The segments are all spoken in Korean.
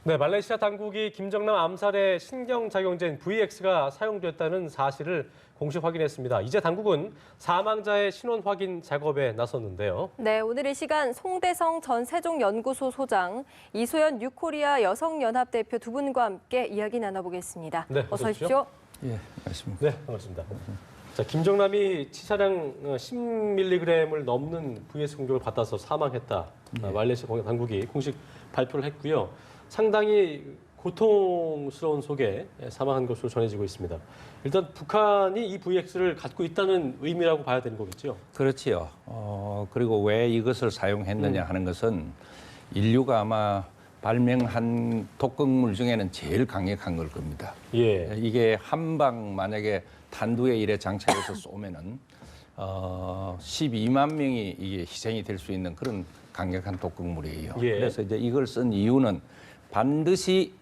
네, 말레이시아 당국이 김정남 암살의 신경작용제인 VX가 사용됐다는 사실을 공식 확인했습니다. 이제 당국은 사망자의 신원 확인 작업에 나섰는데요. 네, 오늘 이 시간 송대성 전 세종연구소 소장, 이소연 뉴코리아 여성연합 대표 두 분과 함께 이야기 나눠보겠습니다. 네, 어서 오십시오. 예, 맞습니다. 네, 반갑습니다. 자, 김정남이 치사량 10mg을 넘는 VX 공격을 받아서 사망했다. 말레이시아 당국이 공식 발표를 했고요. 상당히 고통스러운 속에 사망한 것으로 전해지고 있습니다. 일단 북한이 이 VX를 갖고 있다는 의미라고 봐야 되는 거겠죠? 그렇지요. 그리고 왜 이것을 사용했느냐 하는 것은 인류가 아마 발명한 독극물 중에는 제일 강력한 걸 겁니다. 예. 이게 한 방 만약에 탄두에 이래 장착해서 쏘면은 12만 명이 이게 희생이 될 수 있는 그런 강력한 독극물이에요. 예. 그래서 이제 이걸 쓴 이유는 반드시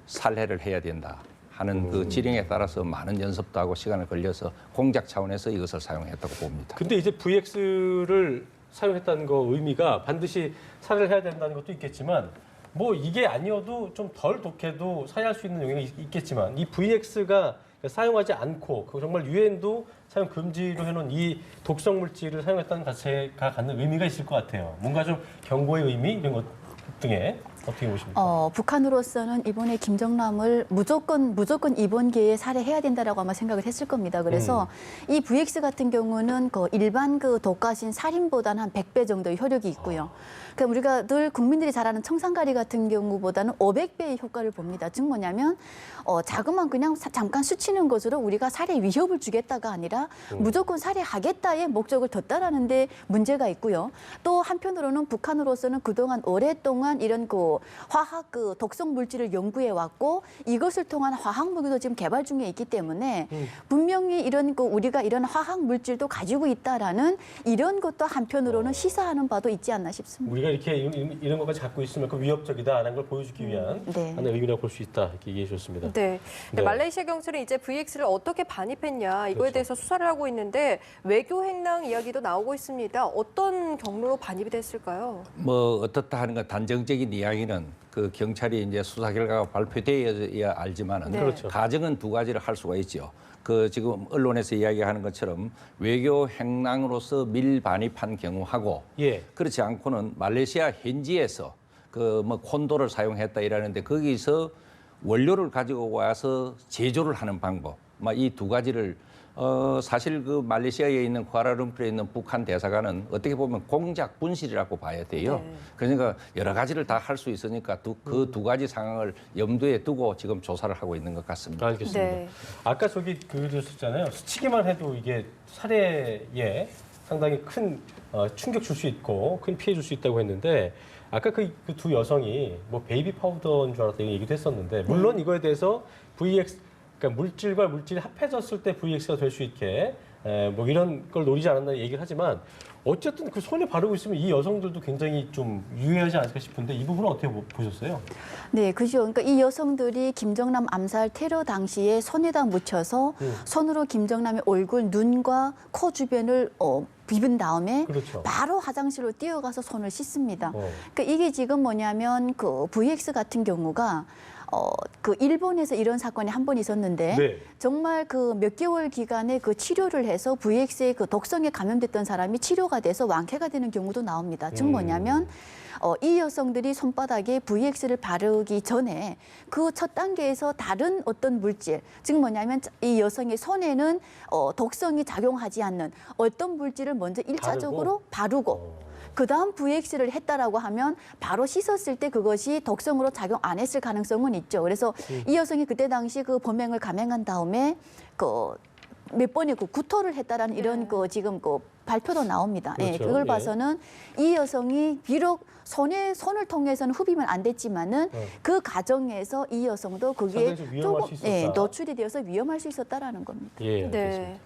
살해를 해야 된다 하는 그 지령에 따라서 많은 연습도 하고 시간을 걸려서 공작 차원에서 이것을 사용했다고 봅니다. 근데 이제 VX를 사용했다는 거 의미가 반드시 살해를 해야 된다는 것도 있겠지만 뭐 이게 아니어도 좀 덜 독해도 살해할 수 있는 영역이 있겠지만 이 VX가 사용하지 않고 정말 유엔도 사용 금지로 해놓은 이 독성 물질을 사용했다는 자체가 갖는 의미가 있을 것 같아요. 뭔가 좀 경고의 의미 이런 것 등에 어떻게 보십니까? 북한으로서는 이번에 김정남을 무조건 이번 기회에 살해해야 된다라고 아마 생각을 했을 겁니다. 그래서 이 VX 같은 경우는 그 일반 그 독가신 살인보다는 한 100배 정도의 효력이 있고요. 그러니까 우리가 늘 국민들이 잘 아는 청산가리 같은 경우보다는 500배의 효과를 봅니다. 즉 뭐냐면 자그만 그냥 잠깐 스치는 것으로 우리가 살해 위협을 주겠다가 아니라 무조건 살해하겠다의 목적을 뒀다라는 데 문제가 있고요. 또 한편으로는 북한으로서는 그동안 오랫동안 이런 그 화학 그 독성 물질을 연구해 왔고 이것을 통한 화학 무기도 지금 개발 중에 있기 때문에 분명히 이런 그 우리가 이런 화학 물질도 가지고 있다라는 이런 것도 한편으로는 시사하는 바도 있지 않나 싶습니다. 우리가 이렇게 이런 것까지 갖고 있으면 그 위협적이다라는 걸 보여주기 위한 네. 하나의 의미라고 볼 수 있다 이렇게 얘기해 주셨습니다. 네. 네. 말레이시아 경찰은 이제 VX를 어떻게 반입했냐 이거에 그렇죠. 대해서 수사를 하고 있는데 외교 행랑 이야기도 나오고 있습니다. 어떤 경로로 반입이 됐을까요? 뭐 어떻다 하는 건 단정적인 이야기는 그 경찰이 이제 수사 결과가 발표되어야 알지만은 네. 그렇죠. 가정은 두 가지를 할 수가 있죠. 그 지금 언론에서 이야기하는 것처럼 외교 행랑으로서 밀반입한 경우하고 예. 그렇지 않고는 말레이시아 현지에서 그 뭐 콘도를 사용했다 이러는데 거기서 원료를 가지고 와서 제조를 하는 방법, 이 두 가지를 사실 그 말레이시아에 있는 쿠알라룸푸르에 있는 북한 대사관은 어떻게 보면 공작 분실이라고 봐야 돼요. 네. 그러니까 여러 가지를 다 할 수 있으니까 그 두 가지 상황을 염두에 두고 지금 조사를 하고 있는 것 같습니다. 알겠습니다. 네. 아까 저기 그러셨잖아요. 스치기만 해도 이게 살해에 상당히 큰 충격 줄 수 있고 큰 피해 줄 수 있다고 했는데 아까 그 두 여성이 뭐 베이비 파우더인 줄 알았다 이런 얘기도 했었는데 물론 이거에 대해서 VX 그러니까 물질과 물질이 합해졌을 때 VX가 될 수 있게 뭐 이런 걸 노리지 않았나 얘기를 하지만 어쨌든 그 손에 바르고 있으면 이 여성들도 굉장히 좀 유해하지 않을까 싶은데 이 부분은 어떻게 보셨어요? 네, 그죠. 그러니까 이 여성들이 김정남 암살 테러 당시에 손에다 묻혀서 손으로 김정남의 얼굴, 눈과 코 주변을 비빈 다음에 그렇죠. 바로 화장실로 뛰어가서 손을 씻습니다. 그러니까 이게 지금 뭐냐면 그 VX 같은 경우가 그 일본에서 이런 사건이 한 번 있었는데 네. 정말 그 몇 개월 기간에 그 치료를 해서 VX의 그 독성에 감염됐던 사람이 치료가 돼서 완쾌가 되는 경우도 나옵니다. 즉 뭐냐면 이 여성들이 손바닥에 VX를 바르기 전에 그 첫 단계에서 다른 어떤 물질, 즉 뭐냐면 이 여성의 손에는 독성이 작용하지 않는 어떤 물질을 먼저 일차적으로 바르고 그다음 VX를 했다라고 하면 바로 씻었을 때 그것이 독성으로 작용 안 했을 가능성은 있죠. 그래서 이 여성이 그때 당시 그 범행을 감행한 다음에 몇 번의 그 구토를 했다라는 이런 그 지금 그 발표도 나옵니다. 그렇죠. 예, 그걸 예. 봐서는 이 여성이 비록 손을 통해서는 흡입은 안 됐지만은 그 과정에서 이 여성도 그게 상당히 좀 위험할 수 있었다. 노출이 되어서 위험할 수 있었다라는 겁니다. 예, 알겠습니다. 네.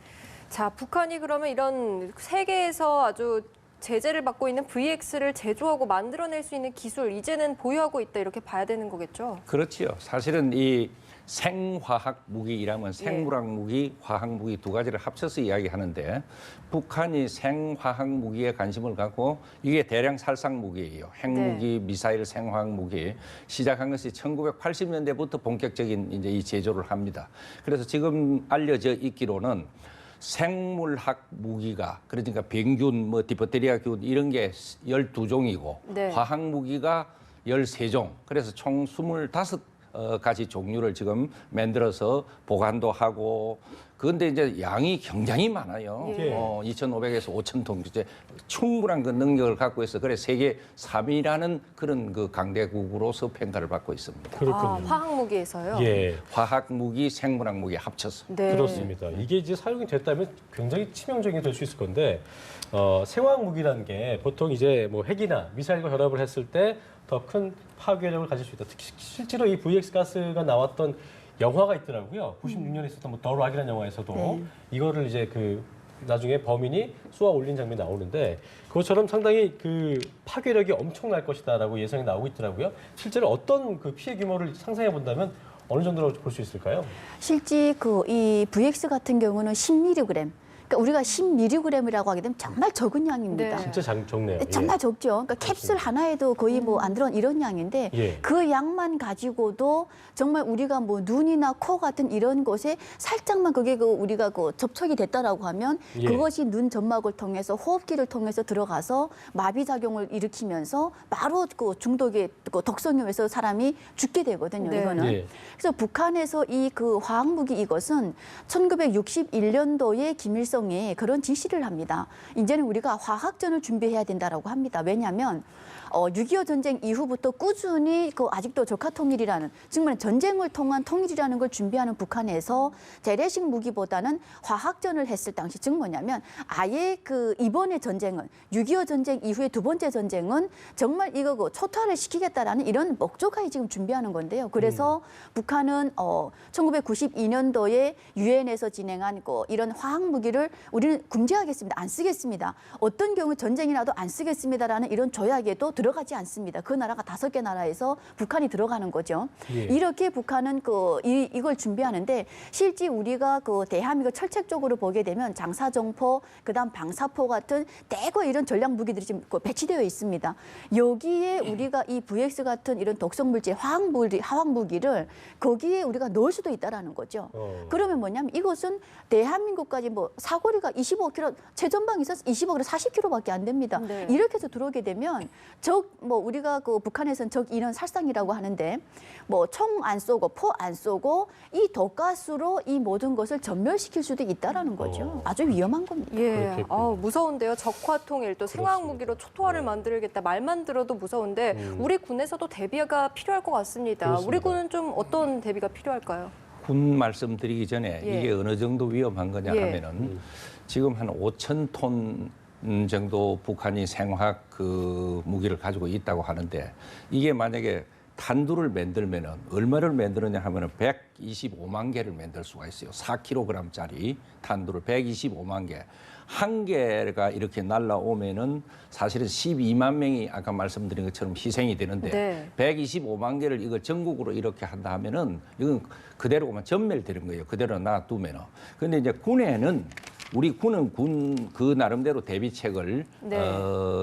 자, 북한이 그러면 이런 세계에서 아주 제재를 받고 있는 VX를 제조하고 만들어낼 수 있는 기술 이제는 보유하고 있다 이렇게 봐야 되는 거겠죠? 그렇지요. 사실은 이 생화학 무기라면 생물학 무기, 화학 무기 두 가지를 합쳐서 이야기하는데 북한이 생화학 무기에 관심을 갖고 이게 대량 살상 무기예요. 핵무기, 미사일, 생화학 무기 시작한 것이 1980년대부터 본격적인 이제 이 제조를 합니다. 그래서 지금 알려져 있기로는 생물학 무기가 그러니까 병균, 뭐 디프테리아균 이런 게 12종이고 네. 화학 무기가 13종. 그래서 총 25가지 종류를 지금 만들어서 보관도 하고 그런데 이제 양이 굉장히 많아요. 예. 2,500에서 5,000톤 이제 충분한 그 능력을 갖고 있어. 그래 세계 3위라는 그런 그 강대국으로서 평가를 받고 있습니다. 그렇군요. 화학 무기에서요? 예, 화학 무기, 생물학 무기 합쳐서. 네. 그렇습니다. 이게 이제 사용이 됐다면 굉장히 치명적인 게 될 수 있을 건데 생화학 무기라는 게 보통 이제 뭐 핵이나 미사일과 결합을 했을 때 더 큰 파괴력을 가질 수 있다. 특히 실제로 이 VX 가스가 나왔던 영화가 있더라고요. 96년에 있었던 뭐 더 락이라는 영화에서도 네. 이거를 이제 그 나중에 범인이 쏘아 올린 장면이 나오는데 그것처럼 상당히 그 파괴력이 엄청날 것이다라고 예상이 나오고 있더라고요. 실제로 어떤 그 피해 규모를 상상해 본다면 어느 정도로 볼 수 있을까요? 실제 이 VX 같은 경우는 10mg. 그러니까 우리가 10mg이라고 하게 되면 정말 적은 양입니다. 네. 진짜 적네요. 정말 적죠. 그러니까 캡슐 하나에도 거의 뭐 안 들어간 이런 양인데 예. 그 양만 가지고도 정말 우리가 뭐 눈이나 코 같은 이런 곳에 살짝만 그게 우리가 접촉이 됐다라고 하면 예. 그것이 눈 점막을 통해서 호흡기를 통해서 들어가서 마비 작용을 일으키면서 바로 그 중독의 독성에 의해서 사람이 죽게 되거든요. 네. 이거는. 예. 그래서 북한에서 이 그 화학 무기 이것은 1961년도에 김일성이 그런 지시를 합니다. 이제는 우리가 화학전을 준비해야 된다라고 합니다. 왜냐하면 6.25 전쟁 이후부터 꾸준히 아직도 적화통일이라는 정말 전쟁을 통한 통일이라는 걸 준비하는 북한에서 재래식 무기보다는 화학전을 했을 당시 즉 뭐냐면 아예 이번의 전쟁은 6.25 전쟁 이후의 두 번째 전쟁은 정말 이거 초토화를 시키겠다라는 이런 목적하에 지금 준비하는 건데요. 그래서 북한은 1992년도에 유엔에서 진행한 이런 화학 무기를 우리는 금지하겠습니다. 안 쓰겠습니다. 어떤 경우 전쟁이 나도 안 쓰겠습니다라는 이런 조약에도 들어가지 않습니다. 그 나라가 5개 나라에서 북한이 들어가는 거죠. 예. 이렇게 북한은 이걸 준비하는데 실제 우리가 대한민국 철책적으로 보게 되면 장사정포, 그다음 방사포 같은 대거 이런 전략 무기들이 지금 배치되어 있습니다. 여기에 우리가 이 VX 같은 이런 독성물질, 화학 무기를 거기에 우리가 넣을 수도 있다라는 거죠. 그러면 뭐냐면 이것은 대한민국까지 뭐 사거리가 25km, 최전방이 있어서 25km, 40km밖에 안 됩니다. 네. 이렇게 해서 들어오게 되면 우리가 북한에서는 적 인원 살상이라고 하는데 뭐 총 안 쏘고 포 안 쏘고 이 독가스로 이 모든 것을 전멸시킬 수도 있다라는 거죠. 아주 위험한 겁니다. 예, 그렇겠군요. 무서운데요. 적화통일 또 생화학 무기로 초토화를 만들겠다 말만 들어도 무서운데 우리 군에서도 대비가 필요할 것 같습니다. 그렇습니다. 우리 군은 좀 어떤 대비가 필요할까요? 군 말씀드리기 전에 예. 이게 어느 정도 위험한 거냐 예. 하면은 지금 한 5,000톤 정도 북한이 생화학 그 무기를 가지고 있다고 하는데 이게 만약에 탄두를 만들면은 얼마를 만드느냐 하면은 125만 개를 만들 수가 있어요. 4kg짜리 탄두를 125만 개. 한 개가 이렇게 날라오면은 사실은 12만 명이 아까 말씀드린 것처럼 희생이 되는데 네. 125만 개를 이거 전국으로 이렇게 한다 하면은 이건 그대로만 전멸되는 거예요. 그대로 놔두면은. 근데 이제 군에는 우리 군은 그 나름대로 대비책을 네.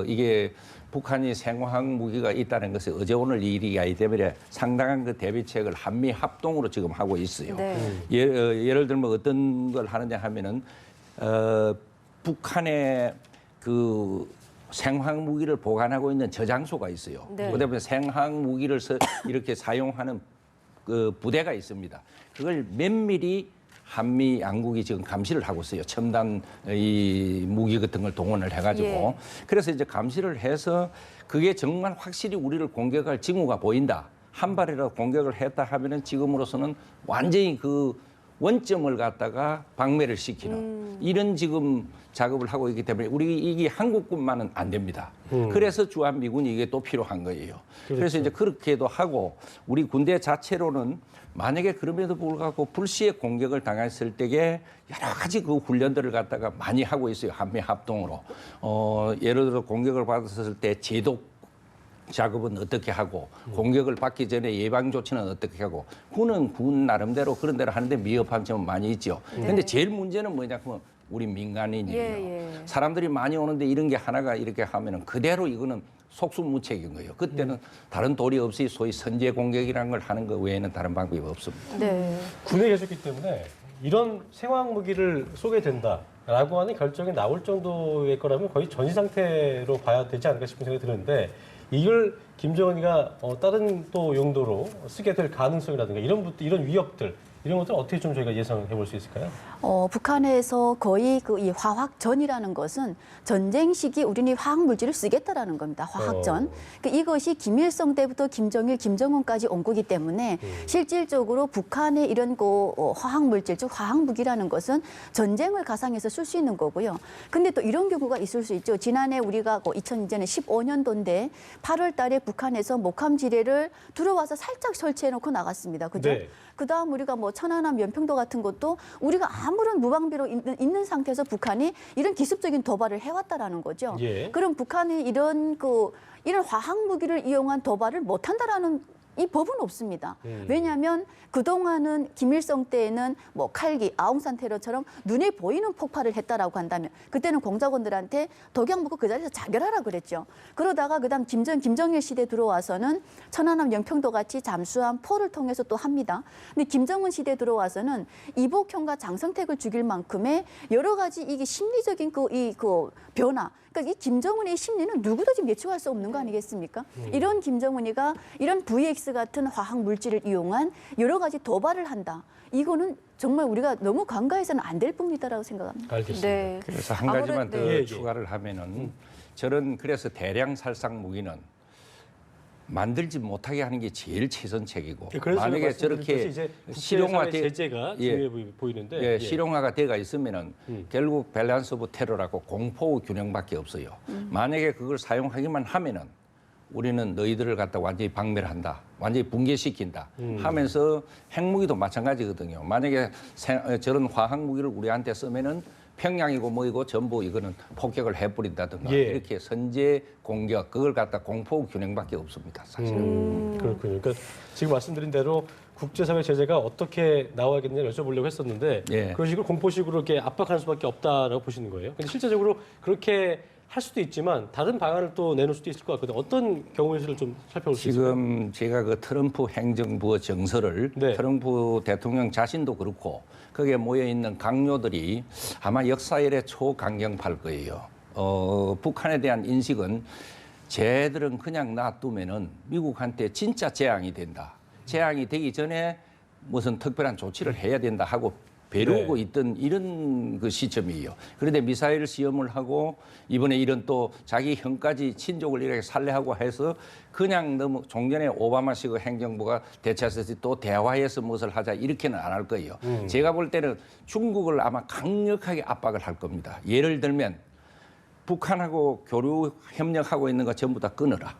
이게 북한이 생화학 무기가 있다는 것이 어제 오늘 일이 아니기 때문에 상당한 그 대비책을 한미 합동으로 지금 하고 있어요. 네. 예를 들면 어떤 걸 하느냐 하면은 북한의 그 생화학 무기를 보관하고 있는 저장소가 있어요. 네. 그다음에 생화학 무기를 이렇게 사용하는 그 부대가 있습니다. 그걸 면밀히 한미 양국이 지금 감시를 하고 있어요. 첨단 이 무기 같은 걸 동원을 해가지고. 예. 그래서 이제 감시를 해서 그게 정말 확실히 우리를 공격할 징후가 보인다. 한 발이라도 공격을 했다 하면은 지금으로서는 완전히 그 원점을 갖다가 방매를 시키는 이런 지금 작업을 하고 있기 때문에 우리 이게 한국군만은 안 됩니다. 그래서 주한미군이 이게 또 필요한 거예요. 그래서 이제 그렇게도 하고 우리 군대 자체로는 만약에 그럼에도 불구하고 불시에 공격을 당했을 때에 여러 가지 그 훈련들을 갖다가 많이 하고 있어요. 한미 합동으로. 예를 들어 공격을 받았을 때 제독 작업은 어떻게 하고 공격을 받기 전에 예방 조치는 어떻게 하고 군은 군 나름대로 그런 대로 하는데 미흡한 점은 많이 있죠. 그런데 제일 문제는 뭐냐 하면 우리 민간인이에요. 예. 사람들이 많이 오는데 이런 게 하나가 이렇게 하면은 그대로 이거는 속수무책인 거예요. 그때는 다른 도리 없이 소위 선제 공격이라는 걸 하는 것 외에는 다른 방법이 없습니다. 네. 군에 계셨기 때문에 이런 생화학 무기를 쏘게 된다라고 하는 결정이 나올 정도의 거라면 거의 전시 상태로 봐야 되지 않을까 싶은 생각이 드는데 이걸 김정은이가 다른 또 용도로 쓰게 될 가능성이라든가 이런 위협들 이런 것들 어떻게 좀 저희가 예상해 볼 수 있을까요? 북한에서 거의 그 이 화학전이라는 것은 전쟁 시기 우리는 화학 물질을 쓰겠다라는 겁니다. 화학전. 그러니까 이것이 김일성 때부터 김정일, 김정은까지 온 거기 때문에 실질적으로 북한의 이런 화학 물질, 즉 화학 무기라는 것은 전쟁을 가상해서 쓸 수 있는 거고요. 근데 또 이런 경우가 있을 수 있죠. 지난해 우리가 2015년도인데 8월 달에 북한에서 목함 지뢰를 들어와서 살짝 설치해 놓고 나갔습니다. 그죠? 네. 그다음 우리가 천안함 연평도 같은 것도 우리가 아무런 무방비로 있는 상태에서 북한이 이런 기습적인 도발을 해왔다라는 거죠. 예. 그럼 북한이 이런 화학 무기를 이용한 도발을 못한다라는 이 법은 없습니다. 왜냐하면 그동안은 김일성 때에는 칼기, 아웅산 테러처럼 눈에 보이는 폭발을 했다라고 한다면 그때는 공작원들한테 독약 먹고 그 자리에서 자결하라 그랬죠. 그러다가 그다음 김정일 시대 들어와서는 천안함 영평도 같이 잠수함 포를 통해서 또 합니다. 근데 김정은 시대 들어와서는 이복형과 장성택을 죽일 만큼의 여러 가지 이게 심리적인 변화. 그러니까 이 김정은의 심리는 누구도 지금 예측할 수 없는 거 아니겠습니까? 이런 김정은이가 이런 VX 같은 화학 물질을 이용한 여러 가지 도발을 한다. 이거는 정말 우리가 너무 간과해서는 안 될 뿐이다라고 생각합니다. 알겠습니다. 네. 그래서 한 가지만 더 예. 추가를 하면은 그래서 대량 살상 무기는 만들지 못하게 하는 게 제일 최선책이고 그래서 만약에 저렇게 실용화돼 제재가 중요해 보이는데 예, 실용화가 돼가 있으면은 결국 밸런스 오브 테러라고 공포 균형밖에 없어요. 만약에 그걸 사용하기만 하면은 우리는 너희들을 갖다 완전히 박멸을 한다, 완전히 붕괴시킨다 하면서 핵무기도 마찬가지거든요. 만약에 저런 화학 무기를 우리한테 쓰면은 평양이고 뭐이고 전부 이거는 폭격을 해버린다든가 예. 이렇게 선제 공격 그걸 갖다 공포 균형밖에 없습니다. 사실은. 그렇군요. 그러니까 지금 말씀드린 대로 국제사회 제재가 어떻게 나와야겠냐 여쭤보려고 했었는데 예. 그런 식으로 공포식으로 이렇게 압박하는 수밖에 없다라고 보시는 거예요. 근데 실제적으로 그렇게 할 수도 있지만 다른 방안을 또 내놓을 수도 있을 것 같거든요. 어떤 경우인지를 좀 살펴볼 수 있을까요? 지금 제가 그 트럼프 행정부의 정서를 네. 트럼프 대통령 자신도 그렇고 거기에 모여 있는 강요들이 아마 역사 이래 초강경파일 거예요. 북한에 대한 인식은 쟤들은 그냥 놔두면은 미국한테 진짜 재앙이 된다. 재앙이 되기 전에 무슨 특별한 조치를 해야 된다 하고 배우고 네. 있던 이런 그 시점이에요. 그런데 미사일 시험을 하고 이번에 이런 또 자기 형까지 친족을 이렇게 살해하고 해서 그냥 너무 종전에 오바마식 행정부가 대처해서 또 대화해서 무엇을 하자 이렇게는 안 할 거예요. 제가 볼 때는 중국을 아마 강력하게 압박을 할 겁니다. 예를 들면 북한하고 교류 협력하고 있는 거 전부 다 끊어라.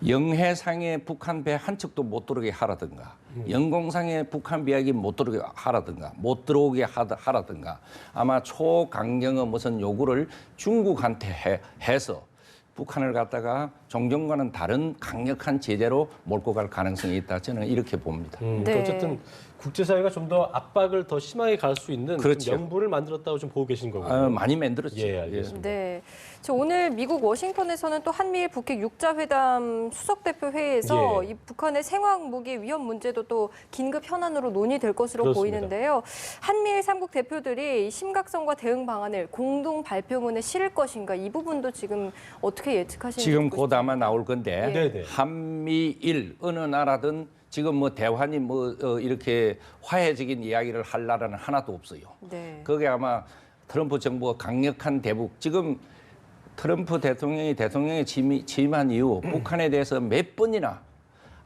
영해상에 북한 배 한 척도 못 들어오게 하라든가 영공상에 북한 비약이 못 들어오게 하라든가 못 들어오게 하라든가 아마 초강경의 무슨 요구를 중국한테 해서 북한을 갖다가 종전과는 다른 강력한 제재로 몰고 갈 가능성이 있다. 저는 이렇게 봅니다. 그러니까 네. 어쨌든 국제사회가 좀 더 압박을 더 심하게 갈 수 있는 그렇죠. 좀 명분을 만들었다고 좀 보고 계신 거고요. 많이 만들었죠. 예, 알겠습니다. 네. 오늘 미국 워싱턴에서는 또 한미일 북핵 6자회담 수석대표 회의에서 예. 이 북한의 생화학 무기 위협 문제도 또 긴급 현안으로 논의될 것으로 그렇습니다. 보이는데요. 한미일 3국 대표들이 심각성과 대응 방안을 공동 발표문에 실을 것인가 이 부분도 지금 어떻게 예측하시는지 지금 듣고 곧 아마 나올 건데 네네. 한미일 어느 나라든 지금 뭐 대환이 이렇게 화해적인 이야기를 할 나라는 하나도 없어요. 네. 그게 아마 트럼프 정부가 강력한 대북 지금 트럼프 대통령이 취임한 이후 북한에 대해서 몇 번이나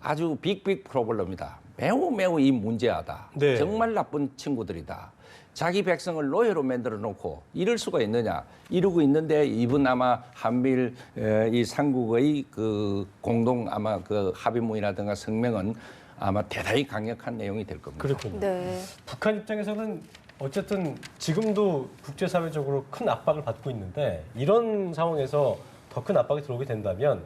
아주 빅 프로블럼이다. 매우 이 문제하다. 네. 정말 나쁜 친구들이다. 자기 백성을 노예로 만들어 놓고 이럴 수가 있느냐. 이러고 있는데 이번 아마 한미일 이 삼국의 그 공동 아마 그 합의문이라든가 성명은 아마 대단히 강력한 내용이 될 겁니다. 그렇군요. 네. 북한 입장에서는 어쨌든 지금도 국제사회적으로 큰 압박을 받고 있는데 이런 상황에서 더 큰 압박이 들어오게 된다면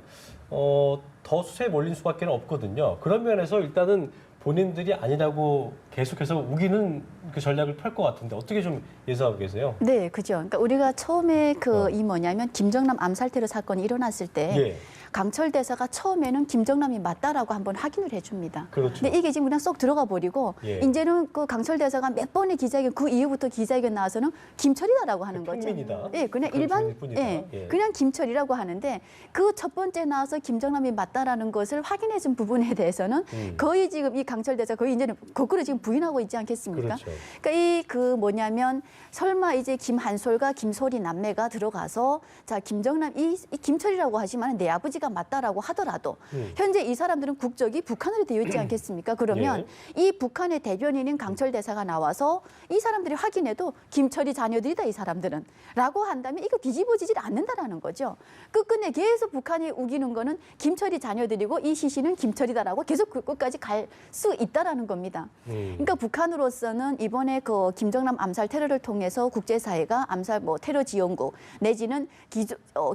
더 수세에 몰릴 수밖에 없거든요. 그런 면에서 일단은 본인들이 아니라고 계속해서 우기는 그 전략을 펼 것 같은데 어떻게 좀 예상하고 계세요? 네, 그죠. 그러니까 우리가 처음에 이 뭐냐면 김정남 암살 테러 사건이 일어났을 때 예. 강철 대사가 처음에는 김정남이 맞다라고 한번 확인을 해줍니다. 그렇죠. 근데 이게 지금 그냥 쏙 들어가 버리고 예. 이제는 그 강철 대사가 몇 번의 기자회견 그 이후부터 기자회견 나와서는 김철이다라고 하는 거죠. 평민이다. 예, 그냥 그런 일반 분일 뿐이다. 예, 예. 그냥 김철이라고 하는데 그 첫 번째 나와서 김정남이 맞다라는 것을 확인해준 부분에 대해서는 거의 지금 이 강철 대사 거의 이제는 거꾸로 지금 부인하고 있지 않겠습니까? 그렇죠. 그러니까 이 그 뭐냐면 설마 이제 김한솔과 김소리 남매가 들어가서 자 김정남 이 김철이라고 하지만 내 아버지가 맞다라고 하더라도 현재 이 사람들은 국적이 북한으로 되어 있지 않겠습니까? 그러면 이 북한의 대변인인 강철 대사가 나와서 이 사람들이 확인해도 김철이 자녀들이다 이 사람들은라고 한다면 이거 뒤집어지질 않는다라는 거죠. 끝끝내 계속 북한이 우기는 거는 김철이 자녀들이고 이 시신은 김철이다라고 계속 그 끝까지 갈 수 있다라는 겁니다. 그러니까 북한으로서는 이번에 그 김정남 암살 테러를 통해서 국제사회가 암살 뭐 테러 지원국 내지는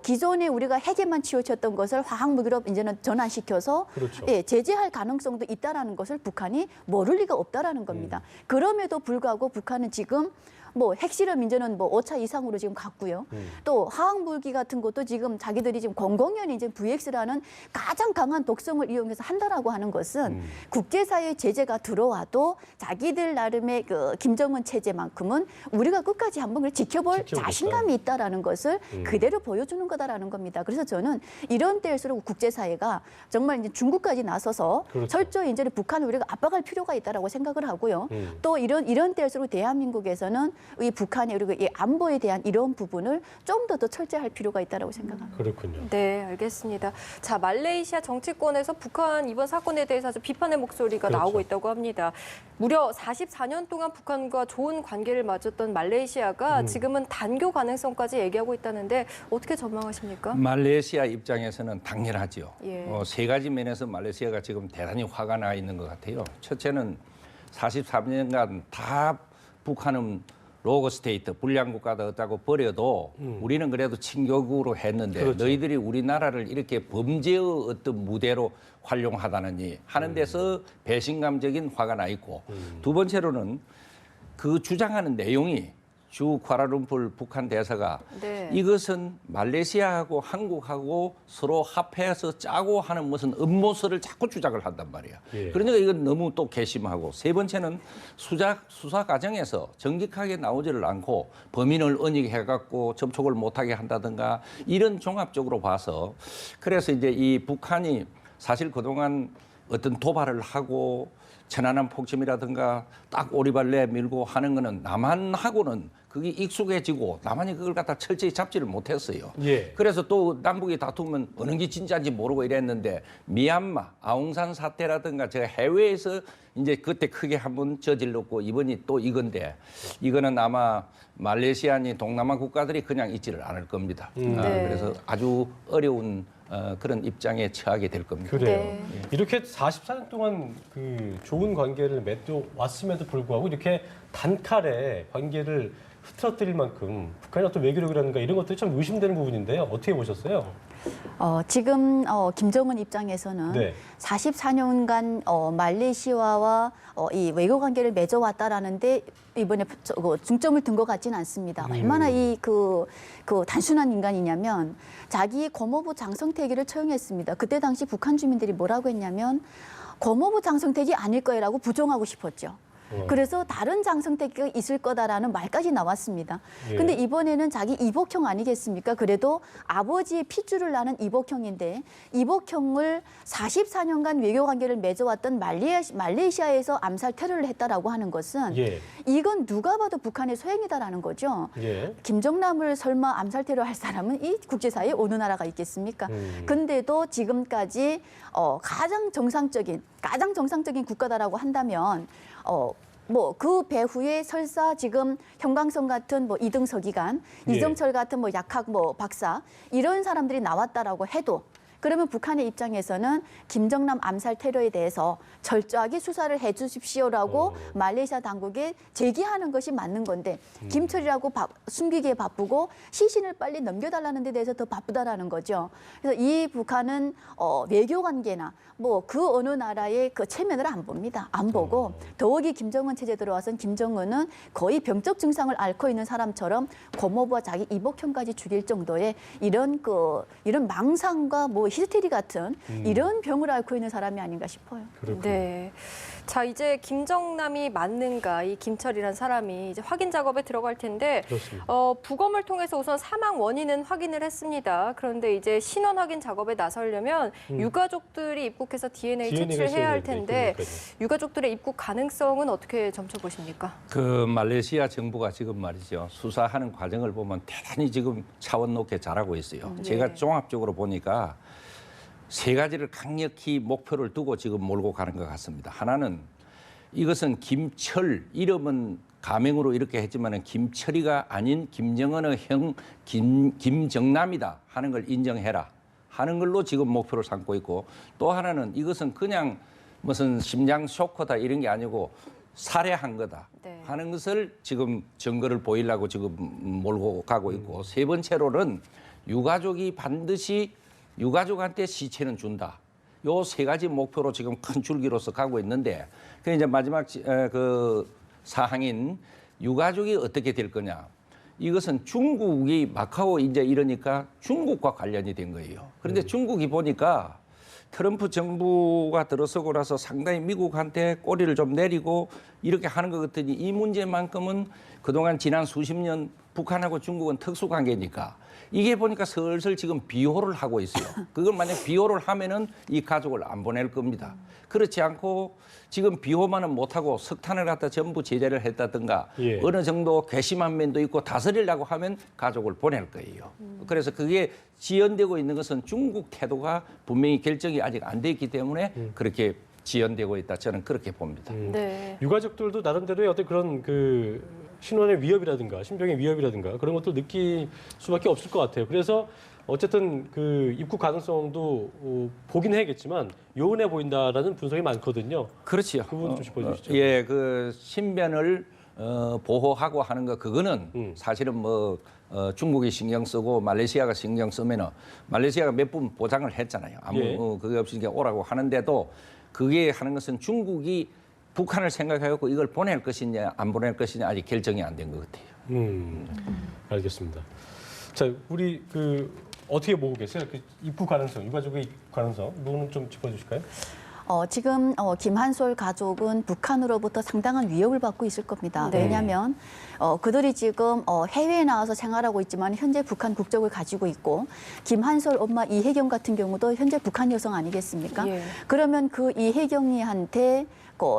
기존에 우리가 핵에만 치우쳤던 것을 화학 무기로 이제는 전환시켜서 그렇죠. 예, 제재할 가능성도 있다라는 것을 북한이 모를 리가 없다라는 겁니다. 그럼에도 불구하고 북한은 지금 뭐 핵실험 이제는 뭐 5차 이상으로 지금 갔고요. 또 화학무기 같은 것도 지금 자기들이 지금 공공연히 이제 VX라는 가장 강한 독성을 이용해서 한다라고 하는 것은 국제사회 제재가 들어와도 자기들 나름의 그 김정은 체제만큼은 우리가 끝까지 한번 그걸 지켜볼 지켜보겠다. 자신감이 있다라는 것을 그대로 보여주는 거다라는 겁니다. 그래서 저는 이런 때일수록 국제사회가 정말 이제 중국까지 나서서 그렇죠. 철저히 이제는 북한을 우리가 압박할 필요가 있다라고 생각을 하고요. 또 이런 때일수록 대한민국에서는 이 북한의 그리고 이 안보에 대한 이런 부분을 좀 더 철저히 할 필요가 있다라고 생각합니다. 그렇군요. 네, 알겠습니다. 자, 말레이시아 정치권에서 북한 이번 사건에 대해서 아주 비판의 목소리가 그렇죠. 나오고 있다고 합니다. 무려 44년 동안 북한과 좋은 관계를 맺었던 말레이시아가 지금은 단교 가능성까지 얘기하고 있다는데 어떻게 전망하십니까? 말레이시아 입장에서는 당연하죠. 예. 세 가지 면에서 말레이시아가 지금 대단히 화가 나 있는 것 같아요. 첫째는 43년간 다 북한은 로그 스테이트, 불량 국가다 어다고 버려도 우리는 그래도 친교국으로 했는데 그렇죠. 너희들이 우리나라를 이렇게 범죄의 어떤 무대로 활용하다느니 하는 데서 배신감적인 화가 나 있고 두 번째로는 그 주장하는 내용이 주 쿠알라룸푸르 북한 대사가 네. 이것은 말레이시아하고 한국하고 서로 합해서 짜고 하는 무슨 음모설을 자꾸 주장을 한단 말이야. 예. 그러니까 이건 너무 또 괘씸하고 세 번째는 수사 과정에서 정직하게 나오지를 않고 범인을 은닉해갖고 접촉을 못하게 한다든가 이런 종합적으로 봐서 그래서 이제 이 북한이 사실 그동안 어떤 도발을 하고 천안함 폭침이라든가 딱 오리발 내밀고 하는 거는 남한하고는 그게 익숙해지고 남한이 그걸 갖다 철저히 잡지를 못했어요. 예. 그래서 또 남북이 다투면 어느 게 진짜인지 모르고 이랬는데 미얀마, 아웅산 사태라든가 제가 해외에서 이제 그때 크게 한번 저질렀고 이번이 또 이건데 이거는 아마 말레이시아니 동남아 국가들이 그냥 있지를 않을 겁니다. 네. 그래서 아주 어려운 그런 입장에 처하게 될 겁니다. 그래요. 네. 이렇게 44년 동안 그 좋은 관계를 맺어 왔음에도 불구하고 이렇게 단칼에 관계를 흐트러뜨릴 만큼 북한의 어떤 외교력이라든가 이런 것들이 참 의심되는 부분인데요. 어떻게 보셨어요? 지금 김정은 입장에서는 네. 44년간 말레이시아와 이 외교 관계를 맺어왔다라는데 이번에 중점을 둔 것 같지는 않습니다. 얼마나 그 단순한 인간이냐면 자기 고모부 장성택이를 처형했습니다. 그때 당시 북한 주민들이 뭐라고 했냐면 고모부 장성택이 아닐 거라고 부정하고 싶었죠. 그래서 다른 장성택기가 있을 거다라는 말까지 나왔습니다. 근데 이번에는 자기 이복형 아니겠습니까? 그래도 아버지의 핏줄을 나는 이복형인데 이복형을 44년간 외교 관계를 맺어왔던 말레이시아에서 암살 테러를 했다라고 하는 것은 이건 누가 봐도 북한의 소행이다라는 거죠. 김정남을 설마 암살 테러 할 사람은 이 국제사회에 어느 나라가 있겠습니까? 근데도 지금까지 가장 정상적인 국가다라고 한다면 뭐 그 배후에 설사 지금 형광성 같은 뭐 이등서기관, 이정철 같은 뭐 약학 뭐 박사 이런 사람들이 나왔다라고 해도 그러면 북한의 입장에서는 김정남 암살 테러에 대해서 철저하게 수사를 해 주십시오라고 말레이시아 당국에 제기하는 것이 맞는 건데 김철이라고 숨기기에 바쁘고 시신을 빨리 넘겨달라는 데 대해서 더 바쁘다라는 거죠. 그래서 이 북한은 외교 관계나 뭐 그 어느 나라의 그 체면을 안 봅니다. 안 보고 더욱이 김정은 체제 들어와서는 김정은은 거의 병적 증상을 앓고 있는 사람처럼 고모부와 자기 이복형까지 죽일 정도의 이런 망상과 뭐 히스테리 같은 이런 병을 앓고 있는 사람이 아닌가 싶어요. 그렇군요. 네. 자, 이제 김정남이 맞는가 이 김철이란 사람이 이제 확인 작업에 들어갈 텐데 부검을 통해서 우선 사망 원인은 확인을 했습니다. 그런데 이제 신원 확인 작업에 나서려면 유가족들이 입국해서 DNA 채취를 해야 할 텐데 유가족들의 입국 가능성은 어떻게 점쳐보십니까? 그 말레이시아 정부가 지금 말이죠. 수사하는 과정을 보면 대단히 지금 차원 높게 잘하고 있어요. 제가 종합적으로 보니까 세 가지를 강력히 목표를 두고 지금 몰고 가는 것 같습니다. 하나는 이것은 김철, 이름은 가명으로 이렇게 했지만 김철이가 아닌 김정은의 형 김정남이다 하는 걸 인정해라 하는 걸로 지금 목표를 삼고 있고, 또 하나는 이것은 그냥 무슨 심장 쇼크다 이런 게 아니고 살해한 거다 하는 것을 지금 증거를 보이려고 지금 몰고 가고 있고, 세 번째로는 유가족이 반드시 유가족한테 시체는 준다. 요 세 가지 목표로 지금 큰 줄기로서 가고 있는데, 그 이제 마지막 그 사항인 유가족이 어떻게 될 거냐. 이것은 중국이 마카오 이제 이러니까 중국과 관련이 된 거예요. 그런데 중국이 보니까 트럼프 정부가 들어서고 나서 상당히 미국한테 꼬리를 좀 내리고 이렇게 하는 것 같더니 이 문제만큼은 그동안 지난 수십 년 북한하고 중국은 특수관계니까 이게 보니까 슬슬 지금 비호를 하고 있어요. 그걸 만약 비호를 하면은 이 가족을 안 보낼 겁니다. 그렇지 않고 지금 비호만은 못하고 석탄을 갖다 전부 제재를 했다든가 어느 정도 괘씸한 면도 있고 다스리려고 하면 가족을 보낼 거예요. 그래서 그게 지연되고 있는 것은 중국 태도가 분명히 결정이 아직 안 돼 있기 때문에 그렇게 지연되고 있다. 저는 그렇게 봅니다. 유가족들도 나름대로의 어떤 그런 그 신원의 위협이라든가 신병의 위협이라든가 그런 것도 느낄 수밖에 없을 것 같아요. 그래서 어쨌든 그 입국 가능성도 보긴 해야겠지만 요원해 보인다라는 분석이 많거든요. 그렇지요. 그 부분 좀 짚어주시죠. 예, 그 신변을 보호하고 하는 거 그거는 사실은 뭐 중국이 신경 쓰고 말레이시아가 신경 쓰면은 말레이시아가 몇 분 보장을 했잖아요. 아무 그게 없이 이제 오라고 하는데도 그게 하는 것은 중국이 북한을 생각하고 이걸 보낼 것이냐 안 보낼 것이냐 아직 결정이 안 된 것 같아요. 알겠습니다. 자, 우리 그 어떻게 보고 계세요? 그 입국 가능성, 유가족의 입국 가능성, 이 부분은 좀 짚어주실까요? 지금 김한솔 가족은 북한으로부터 상당한 위협을 받고 있을 겁니다. 왜냐하면 그들이 지금 해외에 나와서 생활하고 있지만 현재 북한 국적을 가지고 있고 김한솔 엄마 이혜경 같은 경우도 현재 북한 여성 아니겠습니까? 그러면 그 이혜경이한테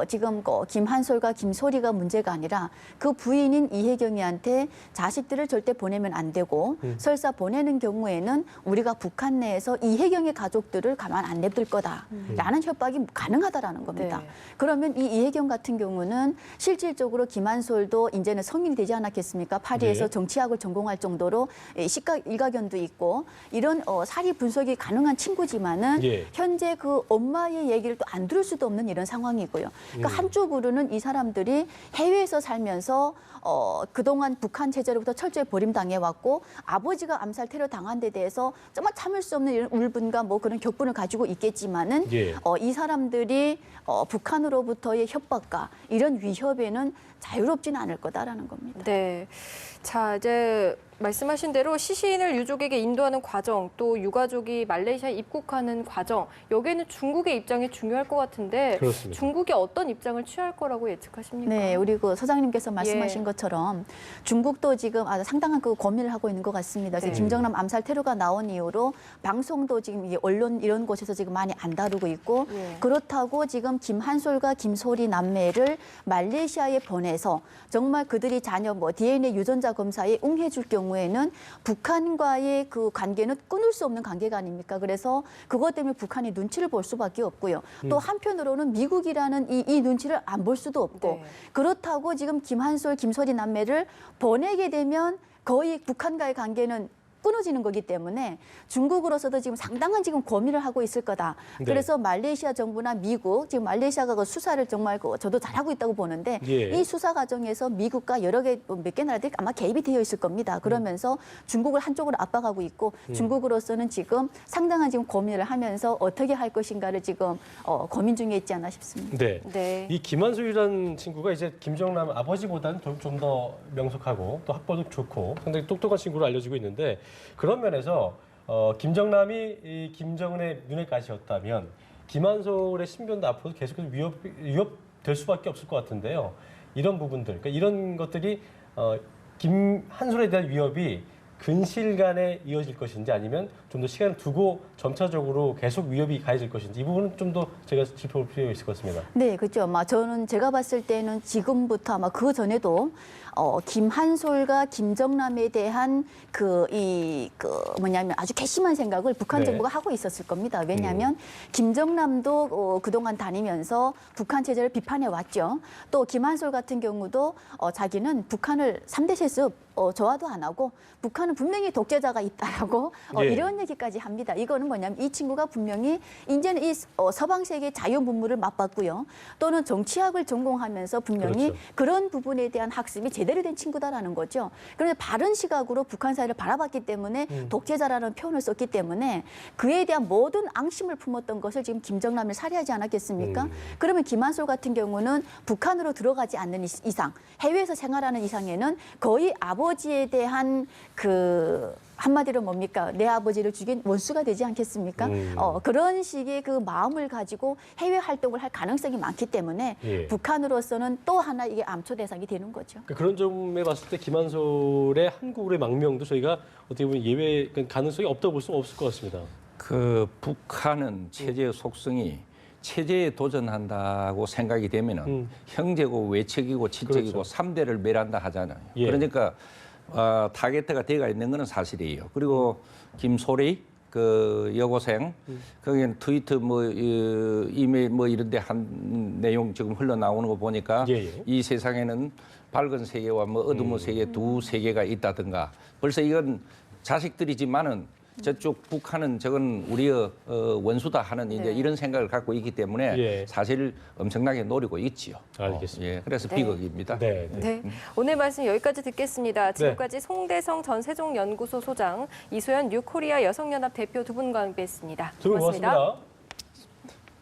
지금 김한솔과 김소리가 문제가 아니라 그 부인인 이혜경이한테 자식들을 절대 보내면 안 되고 설사 보내는 경우에는 우리가 북한 내에서 이혜경의 가족들을 가만 안 냅둘 거다라는 협박이 가능하다라는 겁니다. 그러면 이 이혜경 같은 경우는 실질적으로 김한솔도 이제는 성인이 되지 않았겠습니까? 파리에서 정치학을 전공할 정도로 시각 일가견도 있고 이런 사리 분석이 가능한 친구지만은 현재 그 엄마의 얘기를 또 안 들을 수도 없는 이런 상황이고요. 그러니까 한쪽으로는 이 사람들이 해외에서 살면서 그동안 북한 체제로부터 철저히 버림당해왔고 아버지가 암살 테러 당한 데 대해서 정말 참을 수 없는 이런 울분과 뭐 그런 격분을 가지고 있겠지만은 이 사람들이 북한으로부터의 협박과 이런 위협에는 자유롭지는 않을 거다라는 겁니다. 네. 자, 이제 말씀하신 대로 시신을 유족에게 인도하는 과정, 또 유가족이 말레이시아에 입국하는 과정, 여기에는 중국의 입장이 중요할 것 같은데 그렇습니다. 중국이 어떤 입장을 취할 거라고 예측하십니까? 네, 우리 그 소장님께서 말씀하신 것처럼 중국도 지금 아주 상당한 그 고민을 하고 있는 것 같습니다. 그래서 네. 김정남 암살 테러가 나온 이후로 방송도 지금 이게 언론 이런 곳에서 지금 많이 안 다루고 있고 네. 그렇다고 지금 김한솔과 김소리 남매를 말레이시아에 보내서 정말 그들이 자녀 뭐 DNA 유전자 검사에 응해줄 경우에는 북한과의 그 관계는 끊을 수 없는 관계가 아닙니까? 그래서 그것 때문에 북한이 눈치를 볼 수밖에 없고요. 또 한편으로는 미국이라는 이 눈치를 안 볼 수도 없고 네. 그렇다고 지금 김한솔, 김소리 남매를 보내게 되면 거의 북한과의 관계는 끊어지는 거기 때문에 중국으로서도 지금 상당한 지금 고민을 하고 있을 거다. 네. 그래서 말레이시아 정부나 미국, 지금 말레이시아가 그 수사를 정말 저도 잘하고 있다고 보는데 예. 이 수사 과정에서 미국과 여러 개 몇 개 나라들이 아마 개입이 되어 있을 겁니다. 그러면서 중국을 한쪽으로 압박하고 있고 중국으로서는 지금 상당한 지금 고민을 하면서 어떻게 할 것인가를 지금 고민 중에 있지 않나 싶습니다. 네. 네. 이 김한솔이라는 친구가 이제 김정남 아버지보다는 좀 더 명석하고 또 학벌도 좋고 상당히 똑똑한 친구로 알려지고 있는데 그런 면에서 김정남이 이 김정은의 눈에 가시였다면 김한솔의 신변도 앞으로 계속해서 위협될 수밖에 없을 것 같은데요. 이런 부분들, 그러니까 이런 것들이 김한솔에 대한 위협이 근실간에 이어질 것인지 아니면 좀 더 시간을 두고 점차적으로 계속 위협이 가해질 것인지 이 부분은 좀 더 제가 짚어볼 필요가 있을 것 같습니다. 네, 그렇죠. 저는 제가 봤을 때는 지금부터 아마 그 전에도 김한솔과 김정남에 대한 뭐냐면 아주 괘씸한 생각을 북한 네. 정부가 하고 있었을 겁니다. 왜냐하면 김정남도 그동안 다니면서 북한 체제를 비판해 왔죠. 또 김한솔 같은 경우도 자기는 북한을 3대 세습 좋아도 안 하고 북한은 분명히 독재자가 있다라고 예. 이런 얘기까지 합니다. 이거는 뭐냐면 이 친구가 분명히 이제는 이 서방 세계 자유문물을 맛봤고요. 또는 정치학을 전공하면서 분명히 그렇죠. 그런 부분에 대한 학습이 제대로 된 친구다라는 거죠. 그런데 바른 시각으로 북한 사회를 바라봤기 때문에 독재자라는 표현을 썼기 때문에 그에 대한 모든 앙심을 품었던 것을 지금 김정남을 살해하지 않았겠습니까? 그러면 김한솔 같은 경우는 북한으로 들어가지 않는 이상, 해외에서 생활하는 이상에는 거의 아버지에 대한 한마디로 뭡니까? 내 아버지를 죽인 원수가 되지 않겠습니까? 그런 식의 그 마음을 가지고 해외 활동을 할 가능성이 많기 때문에 예. 북한으로서는 또 하나 이게 암초 대상이 되는 거죠. 그런 점에 봤을 때 김한솔의 한국의 망명도 저희가 어떻게 보면 예외 가능성이 없다고 볼 수는 없을 것 같습니다. 그 북한은 체제의 속성이 체제에 도전한다고 생각이 되면은 형제고 외척이고 친척이고 그렇죠. 삼대를 멸한다 하잖아요. 예. 그러니까 타겟가 되어 있는 것은 사실이에요. 그리고 김소리 그 여고생 거기는 트위터 이메일 이런 데 한 내용 지금 흘러나오는 거 보니까 예. 이 세상에는 밝은 세계와 어두운 세계 두 세계가 있다든가 벌써 이건 자식들이지만은 저쪽 북한은 저건 우리의 원수다 하는 이제 네. 이런 생각을 갖고 있기 때문에 예. 사실 엄청나게 노리고 있지요. 알겠습니다. 예, 그래서 네. 비극입니다. 네. 네, 오늘 말씀 여기까지 듣겠습니다. 지금까지 송대성 전 세종연구소 소장, 이소연 뉴코리아 여성연합 대표 두 분과 함께했습니다. 두 분 고맙습니다.